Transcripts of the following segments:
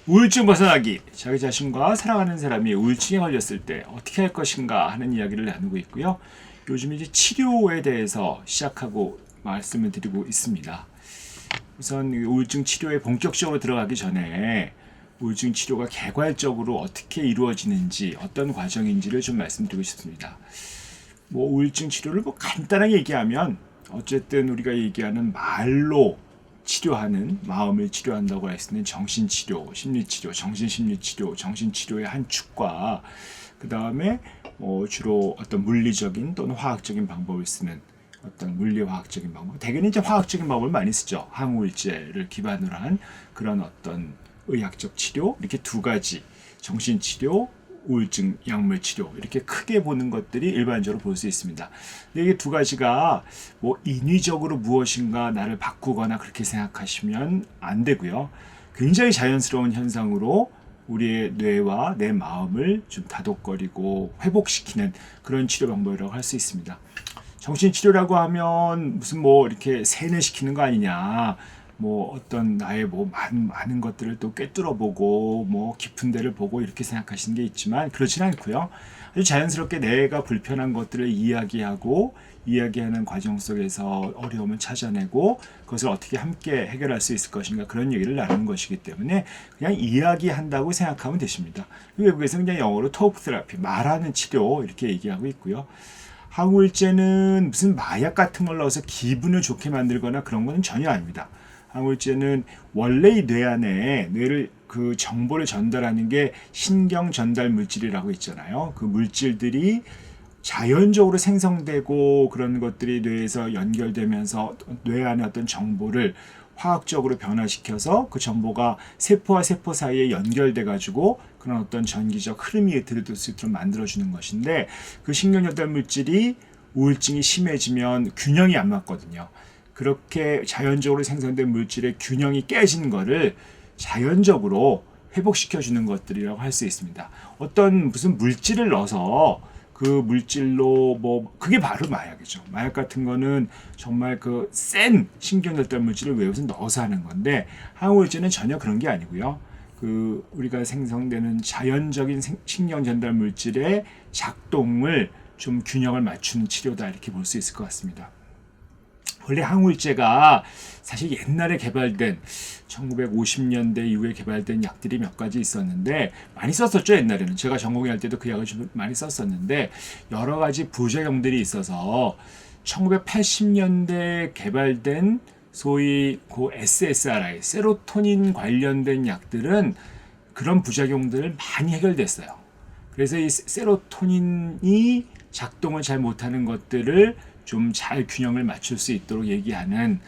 우울증 벗어나기, 자기 자신과 사랑하는 사람이 우울증에 걸렸을 때 어떻게 할 것인가 하는 이야기를 나누고 있고요. 요즘 이제 치료에 대해서 시작하고 말씀을 드리고 있습니다. 우선 우울증 치료에 본격적으로 들어가기 전에 우울증 치료가 개괄적으로 어떻게 이루어지는지 어떤 과정인지를 좀 말씀드리고 싶습니다. 우울증 치료를 간단하게 얘기하면 어쨌든 우리가 얘기하는 말로 치료하는, 마음을 치료한다고 할 수 있는 정신치료, 심리치료, 정신심리치료, 정신치료의 한 축과 그 다음에 주로 어떤 물리적인 또는 화학적인 방법을 쓰는 어떤 물리화학적인 방법, 대개는 이제 화학적인 방법을 많이 쓰죠. 항우울제를 기반으로 한 그런 어떤 의학적 치료, 이렇게 두 가지, 정신치료, 우울증 약물치료, 이렇게 크게 보는 것들이 일반적으로 볼 수 있습니다. 근데 이게 두 가지가 인위적으로 무엇인가 나를 바꾸거나 그렇게 생각하시면 안 되고요. 굉장히 자연스러운 현상으로 우리의 뇌와 내 마음을 좀 다독거리고 회복시키는 그런 치료 방법이라고 할 수 있습니다. 정신치료라고 하면 무슨 이렇게 세뇌시키는 거 아니냐, 어떤 나의 많은 것들을 또 꿰뚫어보고 깊은 데를 보고 이렇게 생각하시는 게 있지만 그렇지는 않고요. 아주 자연스럽게 내가 불편한 것들을 이야기하는 과정 속에서 어려움을 찾아내고 그것을 어떻게 함께 해결할 수 있을 것인가, 그런 얘기를 나누는 것이기 때문에 그냥 이야기한다고 생각하면 되십니다. 외국에서는 그냥 영어로 토크 테라피, 말하는 치료 이렇게 얘기하고 있고요. 항우울제는 무슨 마약 같은 걸 넣어서 기분을 좋게 만들거나 그런 건 전혀 아닙니다. 항우울제는 원래 이 뇌 안에 뇌를 그 정보를 전달하는 게 신경 전달 물질이라고 있잖아요. 그 물질들이 자연적으로 생성되고 그런 것들이 뇌에서 연결되면서 뇌 안에 어떤 정보를 화학적으로 변화시켜서 그 정보가 세포와 세포 사이에 연결돼 가지고 그런 어떤 전기적 흐름이 들을 수 있도록 만들어주는 것인데, 그 신경 전달 물질이 우울증이 심해지면 균형이 안 맞거든요. 그렇게 자연적으로 생성된 물질의 균형이 깨진 거를 자연적으로 회복시켜주는 것들이라고 할 수 있습니다. 어떤 무슨 물질을 넣어서 그 물질로 그게 바로 마약이죠. 마약 같은 거는 정말 그 센 신경전달 물질을 외부에서 넣어서 하는 건데, 항우울제는 전혀 그런 게 아니고요. 그 우리가 생성되는 자연적인 신경전달 물질의 작동을 좀 균형을 맞추는 치료다, 이렇게 볼 수 있을 것 같습니다. 원래 항우울제가 사실 옛날에 개발된 1950년대 이후에 개발된 약들이 몇 가지 있었는데 많이 썼었죠. 옛날에는 제가 전공할 때도 그 약을 좀 많이 썼었는데 여러 가지 부작용들이 있어서 1980년대 개발된 소위 그 SSRI, 세로토닌 관련된 약들은 그런 부작용들을 많이 해결됐어요. 그래서 이 세로토닌이 작동을 잘 못하는 것들을 좀 잘 균형을 맞출 수 있도록 얘기하는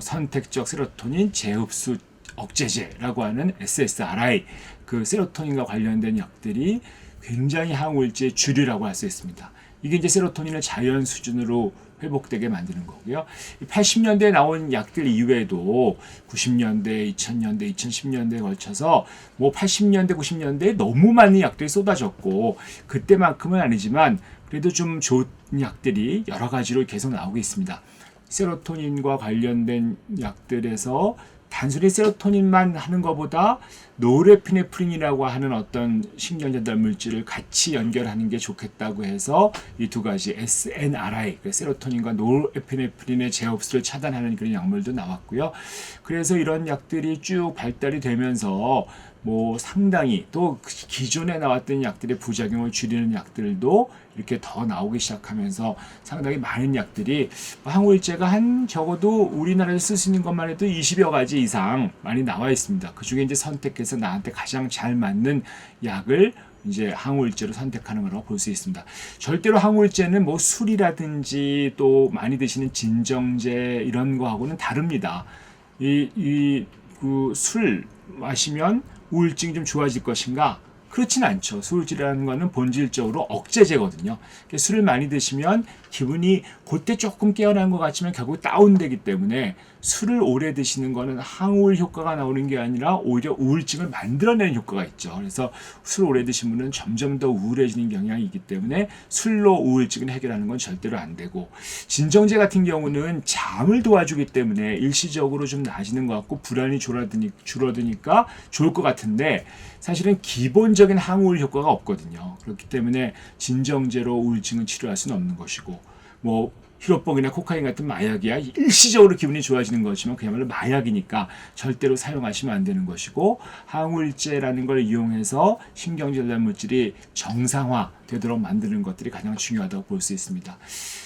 선택적 세로토닌 재흡수 억제제라고 하는 SSRI, 그 세로토닌과 관련된 약들이 굉장히 항우울제의 주류라고 할 수 있습니다. 이게 이제 세로토닌을 자연 수준으로 회복되게 만드는 거고요. 80년대에 나온 약들 이외에도 90년대, 2000년대, 2010년대에 걸쳐서 80년대, 90년대에 너무 많은 약들이 쏟아졌고, 그때만큼은 아니지만 그래도 좀 좋은 약들이 여러 가지로 계속 나오고 있습니다. 세로토닌과 관련된 약들에서 단순히 세로토닌만 하는 것보다 노르에피네프린이라고 하는 어떤 신경전달 물질을 같이 연결하는 게 좋겠다고 해서 이 두 가지 SNRI, 세로토닌과 노르에피네프린의 재흡수를 차단하는 그런 약물도 나왔고요. 그래서 이런 약들이 쭉 발달이 되면서 상당히 또 기존에 나왔던 약들의 부작용을 줄이는 약들도 이렇게 더 나오기 시작하면서 상당히 많은 약들이, 항우울제가 한 적어도 우리나라에서 쓸 수 있는 것만 해도 20여 가지 이상 많이 나와 있습니다. 그 중에 이제 선택해서 나한테 가장 잘 맞는 약을 이제 항우울제로 선택하는 거라고 볼 수 있습니다. 절대로 항우울제는 술이라든지 또 많이 드시는 진정제 이런 거하고는 다릅니다. 술 마시면 우울증이 좀 좋아질 것인가? 그렇진 않죠. 술질이라는 거는 본질적으로 억제제거든요. 술을 많이 드시면 기분이 그때 조금 깨어난 것 같지만 결국 다운되기 때문에 술을 오래 드시는 거는 항우울 효과가 나오는 게 아니라 오히려 우울증을 만들어내는 효과가 있죠. 그래서 술 오래 드신 분은 점점 더 우울해지는 경향이 있기 때문에 술로 우울증을 해결하는 건 절대로 안 되고, 진정제 같은 경우는 잠을 도와주기 때문에 일시적으로 좀 나아지는 것 같고 불안이 줄어드니까 좋을 것 같은데 사실은 기본적인 항우울 효과가 없거든요. 그렇기 때문에 진정제로 우울증을 치료할 수는 없는 것이고, 뭐 히로뽕이나 코카인 같은 마약이야 일시적으로 기분이 좋아지는 거지만 그야말로 마약이니까 절대로 사용하시면 안 되는 것이고, 항우울제라는 걸 이용해서 신경질환 물질이 정상화 되도록 만드는 것들이 가장 중요하다고 볼 수 있습니다.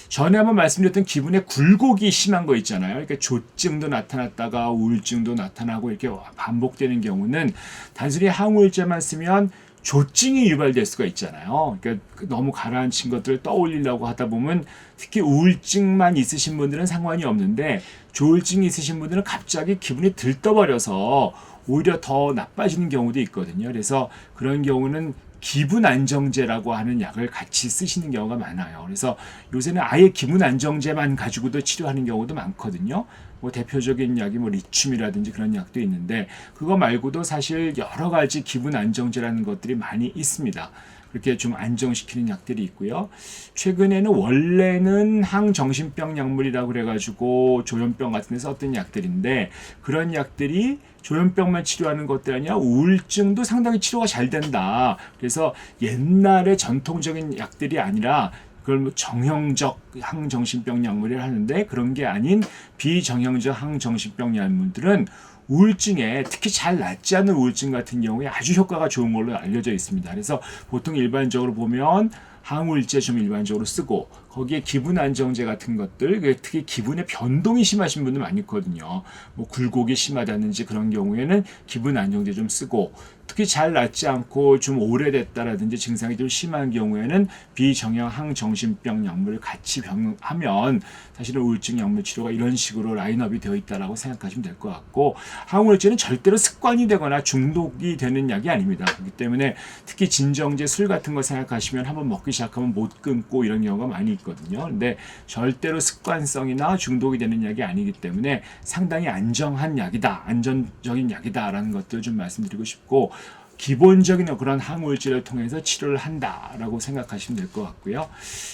전에 한번 말씀드렸던 기분의 굴곡이 심한 거 있잖아요. 그러니까 조증도 나타났다가 우울증도 나타나고 이렇게 반복되는 경우는 단순히 항우울제만 쓰면 조증이 유발될 수가 있잖아요. 그러니까 너무 가라앉힌 것들을 떠올리려고 하다 보면 특히 우울증만 있으신 분들은 상관이 없는데 조울증이 있으신 분들은 갑자기 기분이 들떠버려서 오히려 더 나빠지는 경우도 있거든요. 그래서 그런 경우는 기분 안정제라고 하는 약을 같이 쓰시는 경우가 많아요. 그래서 요새는 아예 기분 안정제만 가지고도 치료하는 경우도 많거든요. 뭐 대표적인 약이 뭐 리튬이라든지 그런 약도 있는데 그거 말고도 사실 여러 가지 기분 안정제라는 것들이 많이 있습니다. 그렇게 좀 안정시키는 약들이 있고요. 최근에는 원래는 항정신병 약물이라고 그래가지고 조현병 같은 데서 썼던 약들인데 그런 약들이 조현병만 치료하는 것들이 아니라 우울증도 상당히 치료가 잘 된다. 그래서 옛날의 전통적인 약들이 아니라 그걸 뭐 정형적 항정신병 약물이라 하는데 그런 게 아닌 비정형적 항정신병 약물들은 우울증에 특히 잘 낫지 않는 우울증 같은 경우에 아주 효과가 좋은 걸로 알려져 있습니다. 그래서 보통 일반적으로 보면 항우울제 좀 일반적으로 쓰고 거기에 기분 안정제 같은 것들, 특히 기분의 변동이 심하신 분들 많이 있거든요. 뭐 굴곡이 심하다든지 그런 경우에는 기분 안정제 좀 쓰고, 특히 잘 낫지 않고 좀 오래됐다라든지 증상이 좀 심한 경우에는 비정형 항정신병 약물을 같이 병하면 사실은 우울증 약물 치료가 이런 식으로 라인업이 되어 있다라고 생각하시면 될 것 같고, 항우울제는 절대로 습관이 되거나 중독이 되는 약이 아닙니다. 그렇기 때문에 특히 진정제, 술 같은 거 생각하시면 한번 먹기 시작하면 못 끊고 이런 경우가 많이 있거든요. 근데 절대로 습관성이나 중독이 되는 약이 아니기 때문에 상당히 안정한 약이다, 안전적인 약이다라는 것들을 좀 말씀드리고 싶고, 기본적인 그런 항우울제를 통해서 치료를 한다라고 생각하시면 될 것 같고요.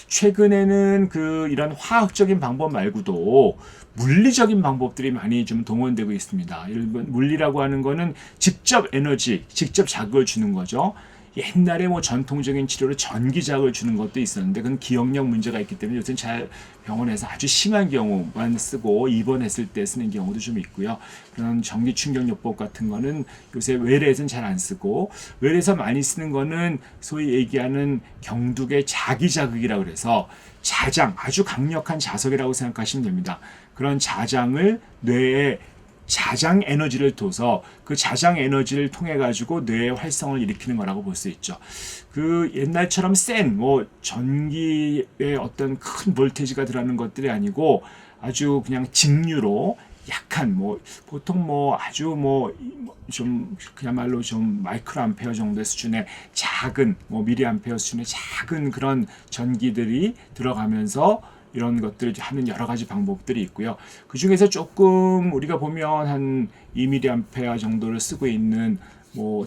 최근에는 이런 화학적인 방법 말고도 물리적인 방법들이 많이 좀 동원되고 있습니다. 물리라고 하는 거는 직접 에너지, 직접 자극을 주는 거죠. 옛날에 뭐 전통적인 치료로 전기자극을 주는 것도 있었는데 그건 기억력 문제가 있기 때문에 요새는 잘 병원에서 아주 심한 경우만 쓰고 입원했을 때 쓰는 경우도 좀 있고요. 그런 전기 충격요법 같은 거는 요새 외래에서는 잘 안 쓰고, 외래에서 많이 쓰는 거는 소위 얘기하는 경두의 자기자극이라고 해서 자장, 아주 강력한 자석이라고 생각하시면 됩니다. 그런 자장을 뇌에 자장 에너지를 둬서 그 자장 에너지를 통해 가지고 뇌의 활성을 일으키는 거라고 볼 수 있죠. 옛날처럼 센 뭐 전기의 어떤 큰 볼테이지가 들어가는 것들이 아니고 아주 그냥 직류로 약한 보통 아주 좀 그야말로 좀 마이크로 암페어 정도의 수준의 작은 미리 암페어 수준의 작은 그런 전기들이 들어가면서 이런 것들을 하는 여러 가지 방법들이 있고요. 그 중에서 조금 우리가 보면 한 2mA 정도를 쓰고 있는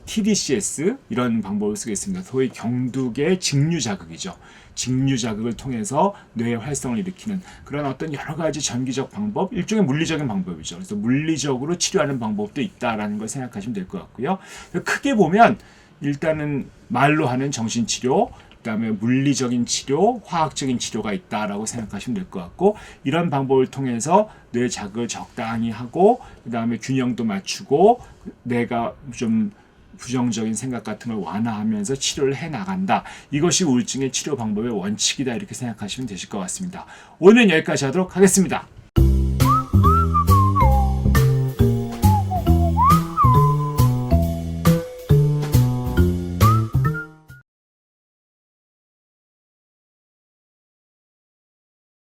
TDCS 이런 방법을 쓰겠습니다. 소위 경두계 직류 자극이죠. 직류 자극을 통해서 뇌의 활성을 일으키는 그런 어떤 여러 가지 전기적 방법, 일종의 물리적인 방법이죠. 그래서 물리적으로 치료하는 방법도 있다라는 걸 생각하시면 될 것 같고요. 크게 보면 일단은 말로 하는 정신치료, 그다음에 물리적인 치료, 화학적인 치료가 있다라고 생각하시면 될 것 같고, 이런 방법을 통해서 뇌 자극을 적당히 하고 그다음에 균형도 맞추고 내가 좀 부정적인 생각 같은 걸 완화하면서 치료를 해나간다. 이것이 우울증의 치료 방법의 원칙이다, 이렇게 생각하시면 되실 것 같습니다. 오늘은 여기까지 하도록 하겠습니다.